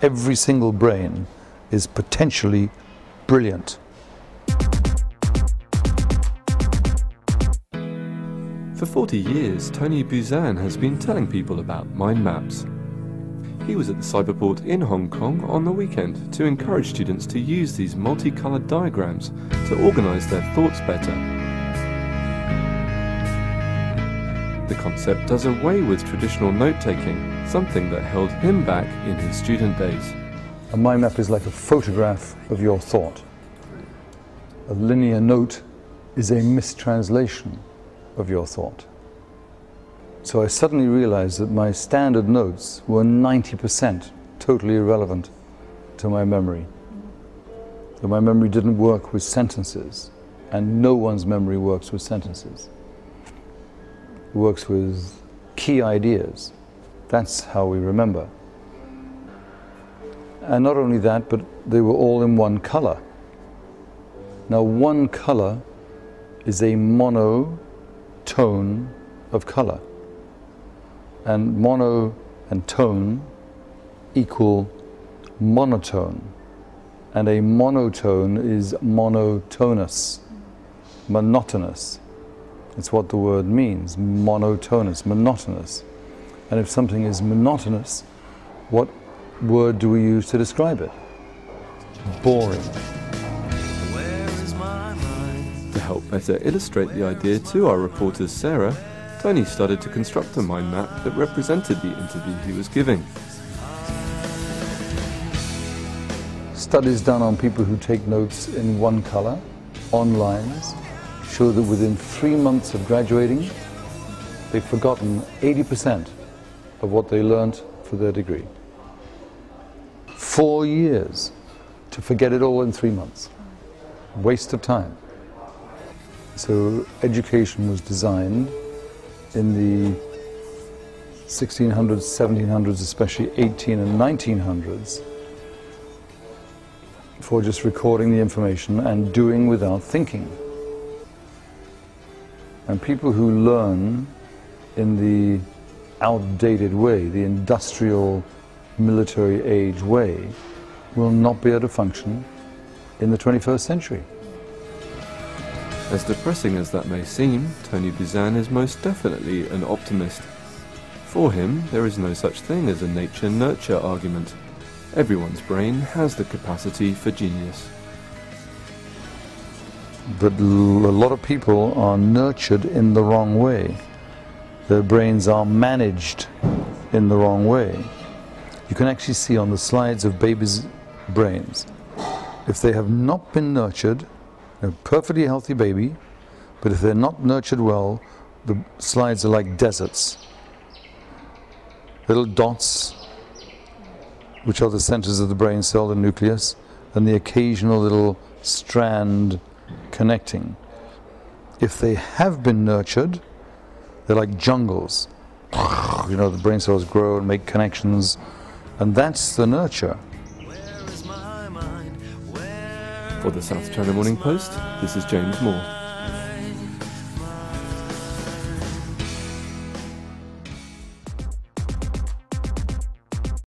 Every single brain is potentially brilliant. For 40 years, Tony Buzan has been telling people about mind maps. He was at the Cyberport in Hong Kong on the weekend to encourage students to use these multicoloured diagrams to organise their thoughts better. The concept does away with traditional note-taking, something that held him back in his student days. A mind map is like a photograph of your thought. A linear note is a mistranslation of your thought. So I suddenly realized that my standard notes were 90% totally irrelevant to my memory. That my memory didn't work with sentences, and no one's memory works with sentences. It works with key ideas. That's how we remember. And not only that, but they were all in one color. Now, one color is a monotone of color. And mono and tone equal monotone. And a monotone is monotonous, monotonous. It's what the word means, monotonous, monotonous. And if something is monotonous, what word do we use to describe it? Boring. To help better illustrate the idea to our reporter Sarah, Tony started to construct a mind map that represented the interview he was giving. Studies done on people who take notes in one color, on lines, show that within 3 months of graduating, they've forgotten 80% of what they learnt for their degree. 4 years to forget it all in 3 months. Waste of time. So education was designed in the 1600s, 1700s, especially 18 and 1900s, for just recording the information and doing without thinking. And people who learn in the outdated way, the industrial military age way, will not be able to function in the 21st century. As depressing as that may seem, Tony Buzan is most definitely an optimist. For him, there is no such thing as a nature-nurture argument. Everyone's brain has the capacity for genius. But a lot of people are nurtured in the wrong way. Their brains are managed in the wrong way. You can actually see on the slides of babies' brains, if they have not been nurtured, a perfectly healthy baby, but if they're not nurtured well, the slides are like deserts. Little dots, which are the centers of the brain cell, the nucleus, and the occasional little strand connecting. If they have been nurtured, they're like jungles. You know, the brain cells grow and make connections, and that's the nurture. For the South China Morning Post, this is James Moore.